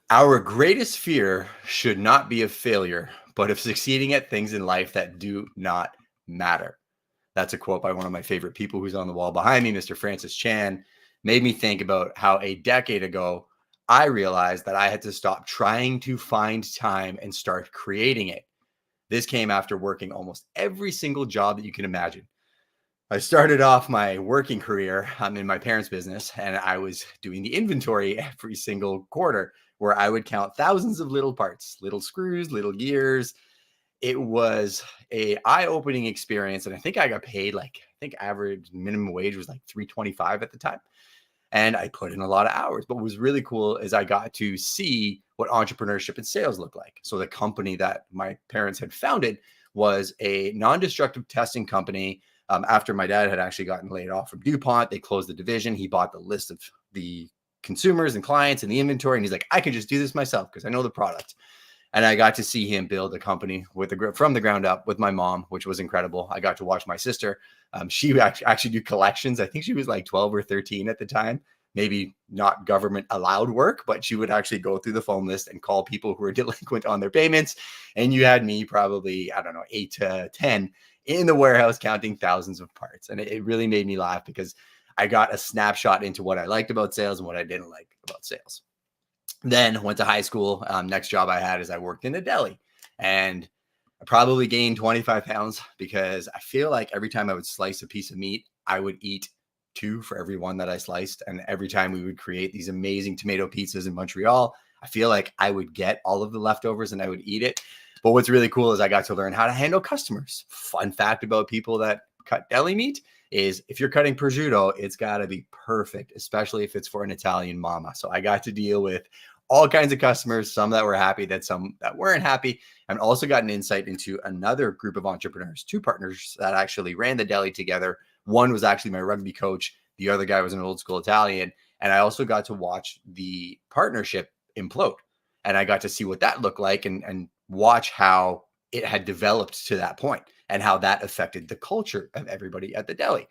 Our greatest fear should not be of failure, but of succeeding at things in life that do not matter. That's a quote by one of my favorite people who's on the wall behind me, Mr. Francis Chan. Made me think about how a decade ago, I realized that I had to stop trying to find time and start creating it. This came after working almost every single job that you can imagine. I started off my working career in my parents' business, and I was doing the inventory every single quarter where I would count thousands of little parts, little screws, little gears. It was a eye-opening experience, and I think I got paid I think average minimum wage was like 325 at the time. And I put in a lot of hours. But what was really cool is I got to see what entrepreneurship and sales look like. So the company that my parents had founded was a non-destructive testing company. After my dad had actually gotten laid off from DuPont, they closed the division. He bought the list of the consumers and clients and the inventory. And he's like, I can just do this myself because I know the product. And I got to see him build a company from the ground up with my mom, which was incredible. I got to watch my sister. She actually do collections. I think she was like 12 or 13 at the time. Maybe not government allowed work, but she would actually go through the phone list and call people who were delinquent on their payments. And you had me probably, I don't know, 8 to 10 in the warehouse counting thousands of parts. And it really made me laugh because I got a snapshot into what I liked about sales and what I didn't like about sales. Then went to high school. Next job I had is I worked in a deli, and I probably gained 25 pounds because I feel like every time I would slice a piece of meat, I would eat two for every one that I sliced. And every time we would create these amazing tomato pizzas in Montreal, I feel like I would get all of the leftovers and I would eat it. But what's really cool is I got to learn how to handle customers. Fun fact about people that cut deli meat is if you're cutting prosciutto, it's got to be perfect, especially if it's for an Italian mama. So I got to deal with all kinds of customers, some that were happy, some that weren't happy, and also got an insight into another group of entrepreneurs, two partners that actually ran the deli together. One was actually my rugby coach. The other guy was an old school Italian. And I also got to watch the partnership implode. And I got to see what that looked like and watch how it had developed to that point and how that affected the culture of everybody at the deli.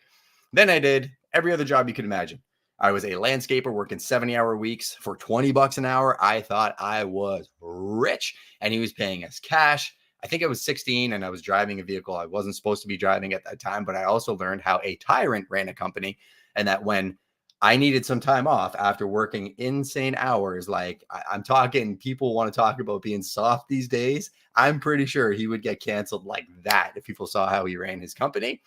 Then I did every other job you could imagine. I was a landscaper working 70-hour weeks for 20 bucks an hour. I thought I was rich, and he was paying us cash. I think I was 16 and I was driving a vehicle I wasn't supposed to be driving at that time, but I also learned how a tyrant ran a company, and that when I needed some time off after working insane hours, like I'm talking, people want to talk about being soft these days. I'm pretty sure he would get canceled like that if people saw how he ran his company.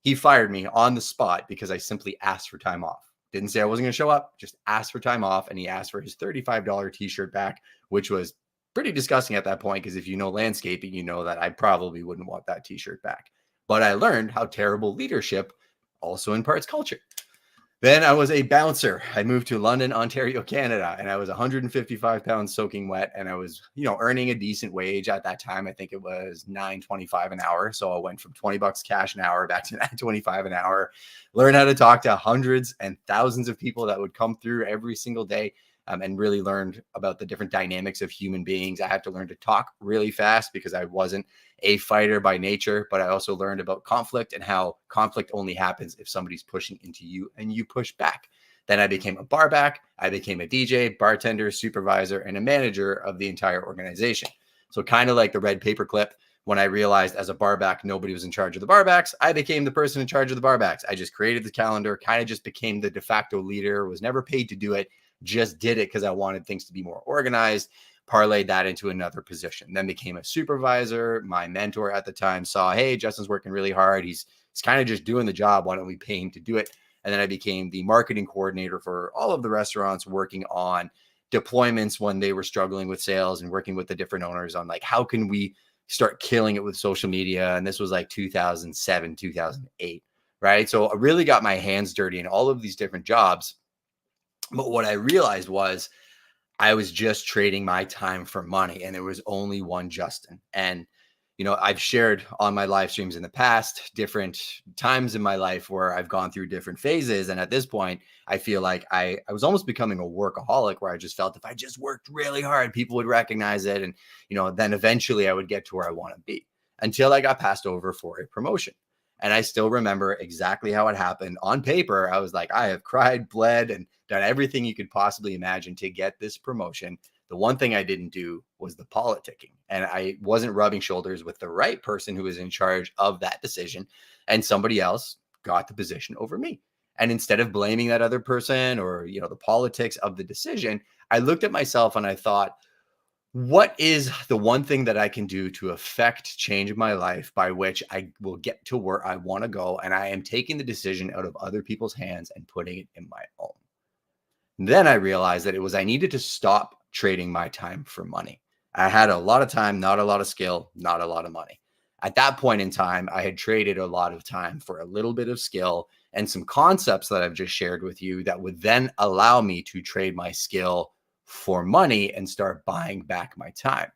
He fired me on the spot because I simply asked for time off. Didn't say I wasn't going to show up, just asked for time off. And he asked for his $35 t-shirt back, which was pretty disgusting at that point. Because if you know landscaping, you know that I probably wouldn't want that t-shirt back. But I learned how terrible leadership also imparts culture. Then I was a bouncer. I moved to London, Ontario, Canada, and I was 155 pounds soaking wet. And I was, earning a decent wage at that time. I think it was $9.25 an hour. So I went from 20 bucks cash an hour back to $9.25 an hour. Learned how to talk to hundreds and thousands of people that would come through every single day, and really learned about the different dynamics of human beings. I had to learn to talk really fast because I wasn't a fighter by nature, but I also learned about conflict and how conflict only happens if somebody's pushing into you and you push back. Then I became a bar back. I became a DJ, bartender, supervisor, and a manager of the entire organization. So kind of like the red paperclip, when I realized as a barback, nobody was in charge of the barbacks, I became the person in charge of the barbacks. I just created the calendar, kind of just became the de facto leader, was never paid to do it, just did it because I wanted things to be more organized, parlayed that into another position, then became a supervisor. My mentor at the time saw, hey, Justin's working really hard. He's kind of just doing the job. Why don't we pay him to do it? And then I became the marketing coordinator for all of the restaurants, working on deployments when they were struggling with sales and working with the different owners on like, how can we start killing it with social media? And this was like 2007, 2008, right? So I really got my hands dirty in all of these different jobs. But what I realized was I was just trading my time for money, and there was only one Justin. And, I've shared on my live streams in the past, different times in my life where I've gone through different phases. And at this point, I feel like I was almost becoming a workaholic, where I just felt if I just worked really hard, people would recognize it. And, then eventually I would get to where I want to be, until I got passed over for a promotion. And I still remember exactly how it happened. On paper, I was like, I have cried, bled, and done everything you could possibly imagine to get this promotion. The one thing I didn't do was the politicking. And I wasn't rubbing shoulders with the right person who was in charge of that decision. And somebody else got the position over me. And instead of blaming that other person or, the politics of the decision, I looked at myself and I thought, what is the one thing that I can do to affect change in my life by which I will get to where I want to go? And I am taking the decision out of other people's hands and putting it in my own. Then I realized that I needed to stop trading my time for money. I had a lot of time, not a lot of skill, not a lot of money. At that point in time, I had traded a lot of time for a little bit of skill and some concepts that I've just shared with you that would then allow me to trade my skill for money and start buying back my time.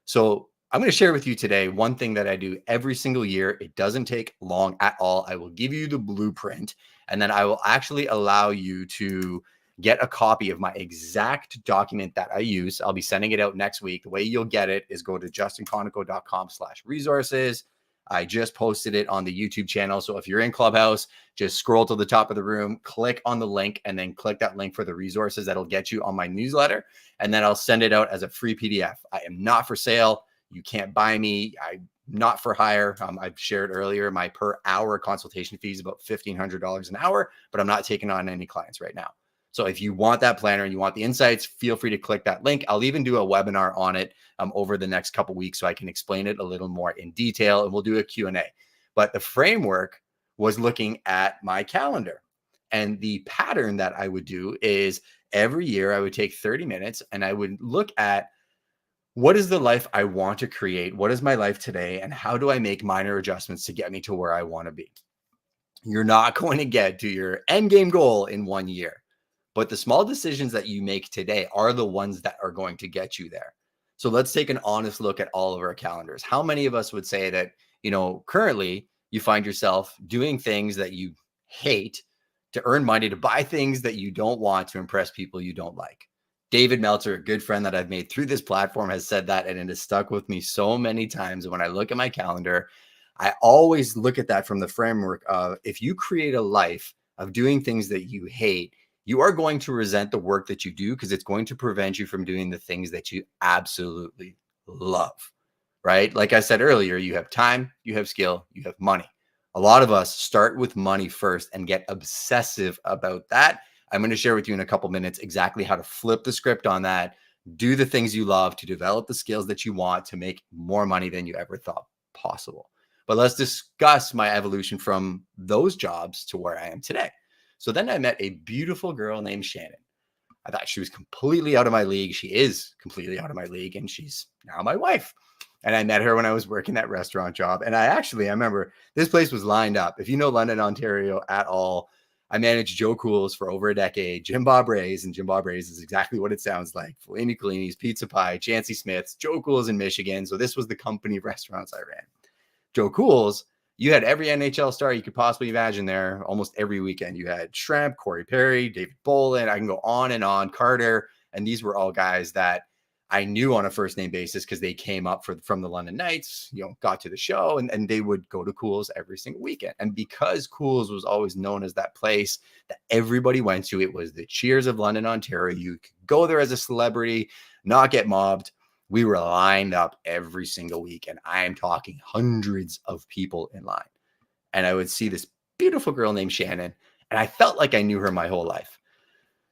So I'm going to share with you today one thing that I do every single year. It doesn't take long at all. I will give you the blueprint, and then I will actually allow you to get a copy of my exact document that I use. I'll be sending it out next week. The way you'll get it is go to justinconoco.com/resources. I just posted it on the YouTube channel. So if you're in Clubhouse, just scroll to the top of the room, click on the link, and then click that link for the resources. That'll get you on my newsletter. And then I'll send it out as a free PDF. I am not for sale. You can't buy me. I'm not for hire. I've shared earlier, my per hour consultation fee is about $1,500 an hour, but I'm not taking on any clients right now. So if you want that planner and you want the insights, feel free to click that link. I'll even do a webinar on it over the next couple of weeks so I can explain it a little more in detail, and we'll do a Q&A. But the framework was looking at my calendar. And the pattern that I would do is every year I would take 30 minutes and I would look at what is the life I want to create? What is my life today? And how do I make minor adjustments to get me to where I want to be? You're not going to get to your end game goal in 1 year. But the small decisions that you make today are the ones that are going to get you there. So let's take an honest look at all of our calendars. How many of us would say that, currently you find yourself doing things that you hate to earn money, to buy things that you don't want, to impress people you don't like? David Meltzer, a good friend that I've made through this platform, has said that, and it has stuck with me so many times. And when I look at my calendar, I always look at that from the framework of, if you create a life of doing things that you hate, you are going to resent the work that you do because it's going to prevent you from doing the things that you absolutely love, right? Like I said earlier, you have time, you have skill, you have money. A lot of us start with money first and get obsessive about that. I'm going to share with you in a couple minutes exactly how to flip the script on that, do the things you love, to develop the skills that you want to make more money than you ever thought possible. But let's discuss my evolution from those jobs to where I am today. So then I met a beautiful girl named Shannon. I thought she was completely out of my league. She is completely out of my league, and she's now my wife. And I met her when I was working that restaurant job. And I remember this place was lined up. If you know London, Ontario at all, I managed Joe Cool's for over a decade, Jim Bob Ray's, and Jim Bob Ray's is exactly what it sounds like. Fellini Collini's, Pizza Pie, Chancy Smith's, Joe Cool's in Michigan. So this was the company of restaurants I ran. Joe Cool's, you had every NHL star you could possibly imagine there almost every weekend. You had Shrimp, Corey Perry, David Bolin. I can go on and on, Carter. And these were all guys that I knew on a first name basis because they came up from the London Knights, got to the show, and they would go to Cool's every single weekend. And because Cool's was always known as that place that everybody went to, it was the cheers of London, Ontario. You could go there as a celebrity, not get mobbed. We were lined up every single week, and I am talking hundreds of people in line. And I would see this beautiful girl named Shannon, and I felt like I knew her my whole life.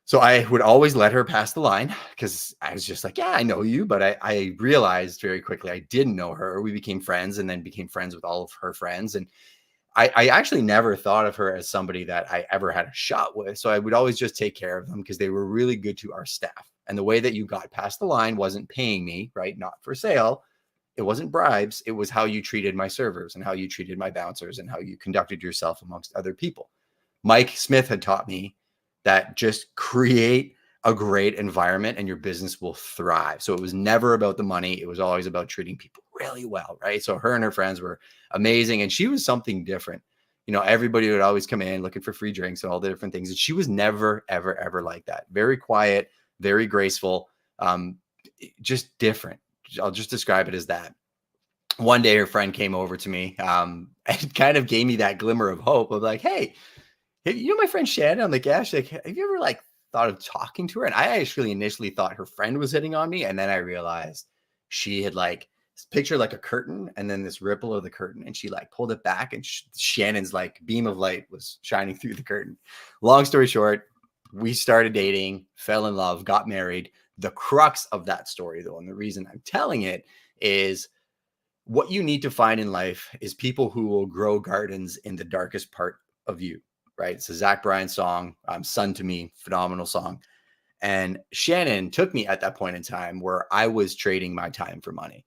So I would always let her pass the line because I was just like, yeah, I know you. But I realized very quickly I didn't know her. We became friends and then became friends with all of her friends. And I actually never thought of her as somebody that I ever had a shot with. So I would always just take care of them because they were really good to our staff. And the way that you got past the line wasn't paying me, right? Not for sale. It wasn't bribes. It was how you treated my servers and how you treated my bouncers and how you conducted yourself amongst other people. Mike Smith had taught me that just create a great environment and your business will thrive. So it was never about the money. It was always about treating people really well, right? So her and her friends were amazing. And she was something different. Everybody would always come in looking for free drinks and all the different things. And she was never, ever, ever like that. Very quiet, very graceful, just different. I'll just describe it as that. One day her friend came over to me and kind of gave me that glimmer of hope of like, hey, my friend Shannon? I'm like, yeah. She's like, have you ever thought of talking to her. And I actually initially thought her friend was hitting on me. And then I realized she had like picture like a curtain and then this ripple of the curtain. And she like pulled it back and Shannon's like beam of light was shining through the curtain. Long story short, we started dating, fell in love, got married. The crux of that story, though, and the reason I'm telling it is what you need to find in life is people who will grow gardens in the darkest part of you, right? It's a Zach Bryan song, Son to Me, phenomenal song. And Shannon took me at that point in time where I was trading my time for money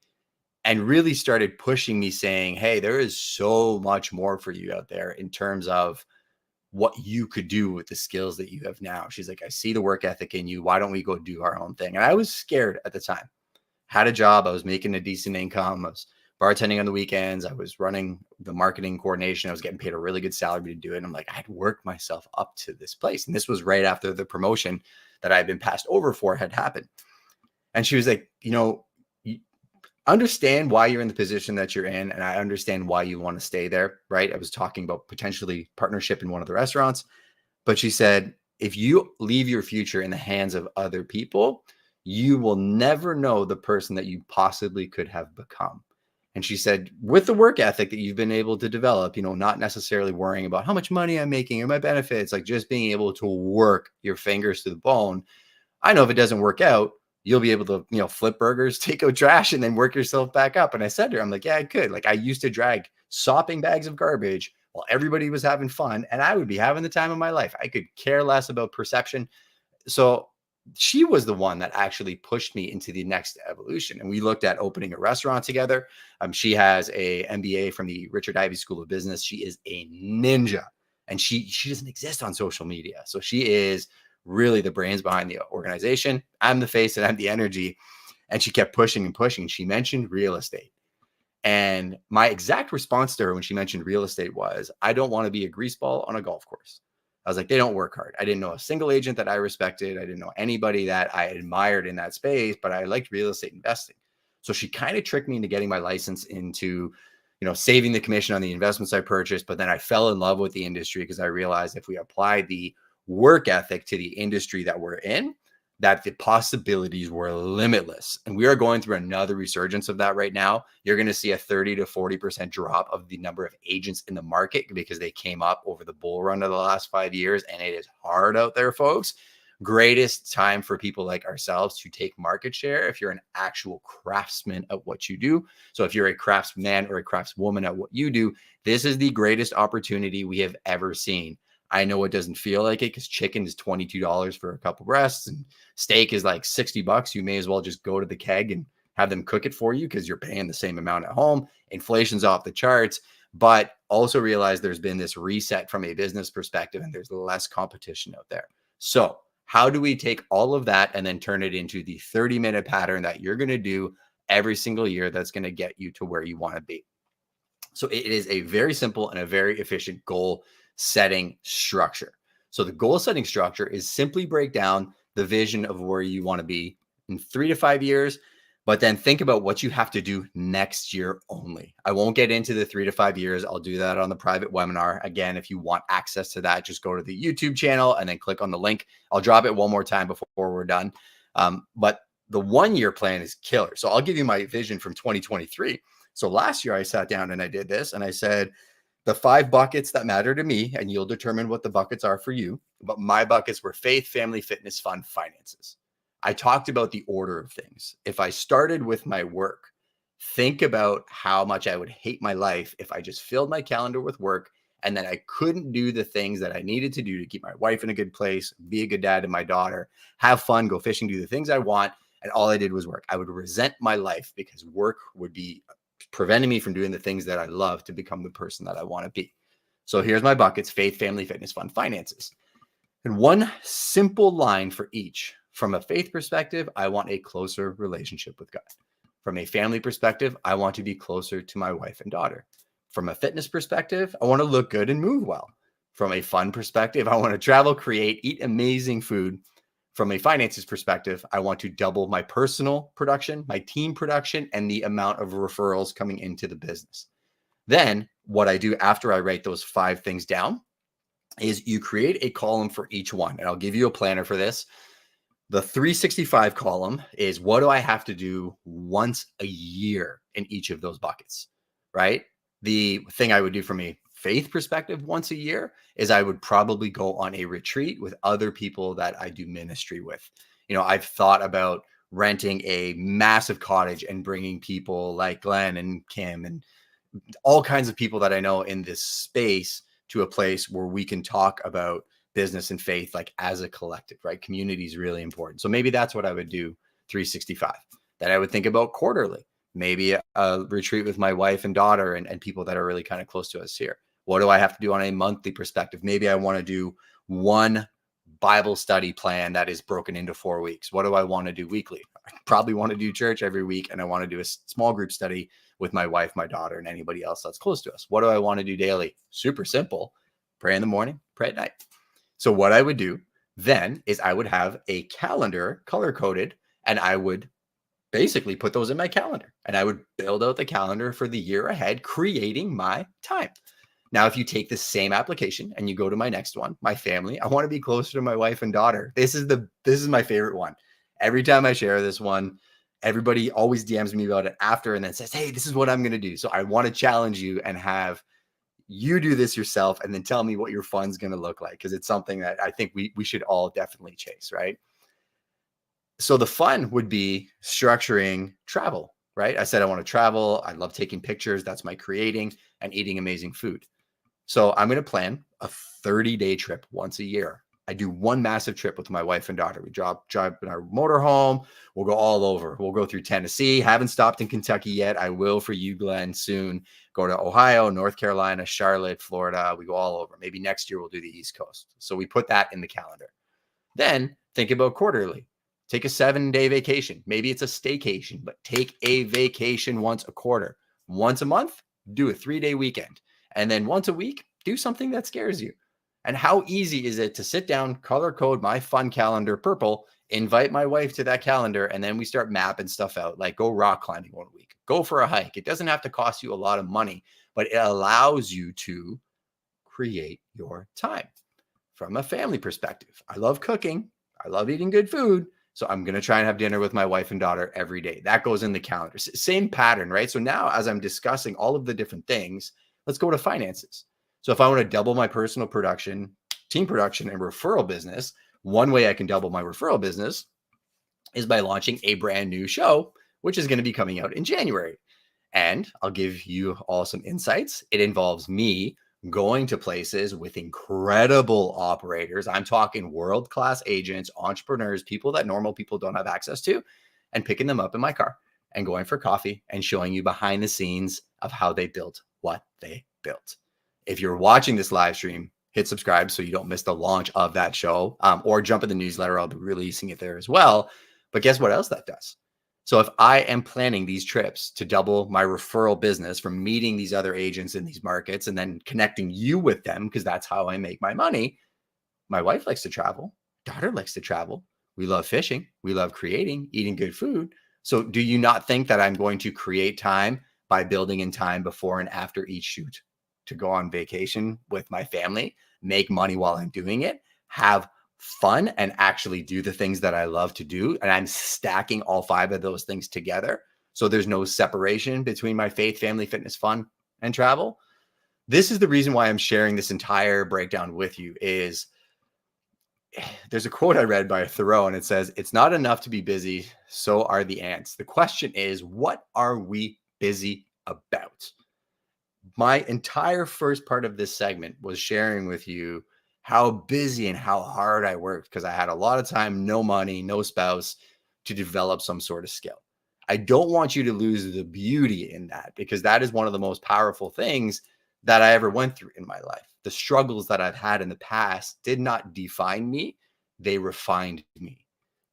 and really started pushing me saying, hey, there is so much more for you out there in terms of what you could do with the skills that you have now. She's like, I see the work ethic in you. Why don't we go do our own thing? And I was scared at the time. Had a job. I was making a decent income. I was bartending on the weekends. I was running the marketing coordination. I was getting paid a really good salary to do it. And I'm like, I'd worked myself up to this place. And this was right after the promotion that I had been passed over for had happened. And she was like, understand why you're in the position that you're in. And I understand why you want to stay there, right? I was talking about potentially partnership in one of the restaurants. But she said, if you leave your future in the hands of other people, you will never know the person that you possibly could have become. And she said, with the work ethic that you've been able to develop, not necessarily worrying about how much money I'm making or my benefits, like just being able to work your fingers to the bone. I know if it doesn't work out, you'll be able to, flip burgers, take out trash, and then work yourself back up. And I said to her, I'm like, yeah, I could. Like I used to drag sopping bags of garbage while everybody was having fun and I would be having the time of my life. I could care less about perception. So she was the one that actually pushed me into the next evolution. And we looked at opening a restaurant together. She has a MBA from the Richard Ivey School of Business. She is a ninja and she doesn't exist on social media. So she is really the brains behind the organization. I'm the face and I'm the energy. And she kept pushing and pushing. She mentioned real estate. And my exact response to her when she mentioned real estate was, I don't want to be a greaseball on a golf course. I was like, they don't work hard. I didn't know a single agent that I respected. I didn't know anybody that I admired in that space, but I liked real estate investing. So she kind of tricked me into getting my license into, saving the commission on the investments I purchased. But then I fell in love with the industry because I realized if we apply the work ethic to the industry that we're in, that the possibilities were limitless. And we are going through another resurgence of that right now. You're going to see a 30 to 40% drop of the number of agents in the market because they came up over the bull run of the last 5 years. And it is hard out there, folks. Greatest time for people like ourselves to take market share if you're an actual craftsman at what you do. So if you're a craftsman or a craftswoman at what you do, this is the greatest opportunity we have ever seen. I know it doesn't feel like it because chicken is $22 for a couple breasts and steak is like $60. You may as well just go to the keg and have them cook it for you because you're paying the same amount at home. Inflation's off the charts, but also realize there's been this reset from a business perspective and there's less competition out there. So how do we take all of that and then turn it into the 30-minute pattern that you're going to do every single year that's going to get you to where you want to be? So it is a very simple and a very efficient goal setting structure. So the goal setting structure is simply break down the vision of where you want to be in 3 to 5 years, but then think about what you have to do next year only. I won't get into the 3 to 5 years. I'll do that on the private webinar. Again, if you want access to that, just go to the YouTube channel and then click on the link. I'll drop it one more time before we're done. But the 1 year plan is killer. So I'll give you my vision from 2023. So last year I sat down and I did this and I said, the 5 buckets that matter to me, and you'll determine what the buckets are for you. But my buckets were faith, family, fitness, fun, finances. I talked about the order of things. If I started with my work, think about how much I would hate my life if I just filled my calendar with work and then I couldn't do the things that I needed to do to keep my wife in a good place, be a good dad to my daughter, have fun, go fishing, do the things I want. And all I did was work. I would resent my life because work would be preventing me from doing the things that I love to become the person that I want to be. So here's my buckets: faith, family, fitness, fun, finances. And one simple line for each. From a faith perspective, I want a closer relationship with God. From a family perspective, I want to be closer to my wife and daughter. From a fitness perspective, I want to look good and move well. From a fun perspective, I want to travel, create, eat amazing food. From a finances perspective, I want to double my personal production, my team production, and the amount of referrals coming into the business. Then what I do after I write those 5 things down is you create a column for each one. And I'll give you a planner for this. The 365 column is what do I have to do once a year in each of those buckets, right? The thing I would do from a faith perspective once a year is I would probably go on a retreat with other people that I do ministry with. I've thought about renting a massive cottage and bringing people like Glenn and Kim and all kinds of people that I know in this space to a place where we can talk about business and faith, like as a collective, right? Community is really important. So maybe that's what I would do 365. Then I would think about quarterly, maybe a retreat with my wife and daughter and people that are really kind of close to us here. What do I have to do on a monthly perspective? Maybe I want to do one Bible study plan that is broken into 4 weeks. What do I want to do weekly? I probably want to do church every week, and I want to do a small group study with my wife, my daughter, and anybody else that's close to us. What do I want to do daily? Super simple. Pray in the morning, pray at night. So what I would do then is I would have a calendar color coded, and I would basically put those in my calendar, and I would build out the calendar for the year ahead, creating my time. Now, if you take the same application and you go to my next one, my family, I want to be closer to my wife and daughter. This is my favorite one. Every time I share this one, everybody always DMs me about it after and then says, hey, this is what I'm going to do. So I want to challenge you and have you do this yourself and then tell me what your fun's going to look like, because it's something that I think we should all definitely chase, right? So the fun would be structuring travel, right? I said I want to travel. I love taking pictures. That's my creating and eating amazing food. So I'm going to plan a 30-day trip once a year. I do one massive trip with my wife and daughter. We drive in our motorhome. We'll go all over. We'll go through Tennessee. Haven't stopped in Kentucky yet. I will for you, Glenn, soon. Go to Ohio, North Carolina, Charlotte, Florida. We go all over. Maybe next year we'll do the East Coast. So we put that in the calendar. Then think about quarterly. Take a 7-day vacation. Maybe it's a staycation, but take a vacation once a quarter. Once a month, do a 3-day weekend. And then once a week, do something that scares you. And how easy is it to sit down, color code my fun calendar purple, invite my wife to that calendar, and then we start mapping stuff out, like go rock climbing one week, go for a hike. It doesn't have to cost you a lot of money, but it allows you to create your time. From a family perspective, I love cooking. I love eating good food. So I'm going to try and have dinner with my wife and daughter every day. That goes in the calendar. Same pattern, right? So now as I'm discussing all of the different things, let's go to finances. So if I want to double my personal production, team production, and referral business, one way I can double my referral business is by launching a brand new show, which is going to be coming out in January. And I'll give you all some insights. It involves me going to places with incredible operators. I'm talking world-class agents, entrepreneurs, people that normal people don't have access to, and picking them up in my car and going for coffee and showing you behind the scenes of how they built what they built. If you're watching this live stream, hit subscribe so you don't miss the launch of that show, or jump in the newsletter. I'll be releasing it there as well. But guess what else that does? So if I am planning these trips to double my referral business from meeting these other agents in these markets and then connecting you with them, because that's how I make my money. My wife likes to travel. Daughter likes to travel. We love fishing. We love creating, eating good food. So do you not think that I'm going to create time by building in time before and after each shoot to go on vacation with my family, make money while I'm doing it, have fun, and actually do the things that I love to do? And I'm stacking all 5 of those things together. So there's no separation between my faith, family, fitness, fun, and travel. This is the reason why I'm sharing this entire breakdown with you. Is there's a quote I read by Thoreau, and it says, it's not enough to be busy, so are the ants. The question is, what are we busy about? My entire first part of this segment was sharing with you how busy and how hard I worked, because I had a lot of time, no money, no spouse, to develop some sort of skill. I don't want you to lose the beauty in that, because that is one of the most powerful things that I ever went through in my life. The struggles that I've had in the past did not define me. They refined me.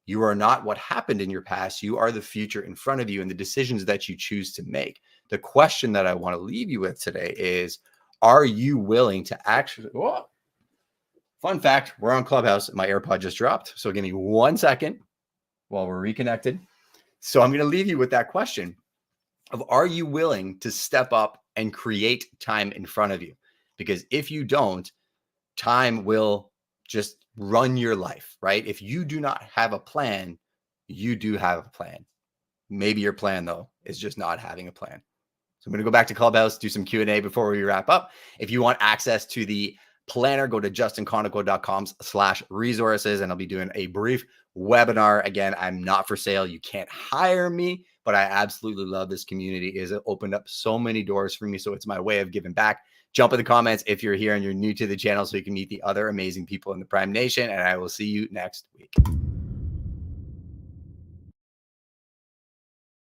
You are not what happened in your past. You are the future in front of you and the decisions that you choose to make. The question that I want to leave you with today is, are you willing to actually, whoa, fun fact, we're on Clubhouse. My AirPod just dropped. So give me 1 second while we're reconnected. So I'm going to leave you with that question of, are you willing to step up and create time in front of you? Because if you don't, time will just run your life, right? If you do not have a plan, you do have a plan. Maybe your plan, though, is just not having a plan. So I'm going to go back to Clubhouse, do some Q&A before we wrap up. If you want access to the planner, go to justinconoco.com/resources, and I'll be doing a brief webinar. Again, I'm not for sale. You can't hire me, but I absolutely love this community. It has opened up so many doors for me, so it's my way of giving back. Jump in the comments if you're here and you're new to the channel so you can meet the other amazing people in the Prime Nation, and I will see you next week.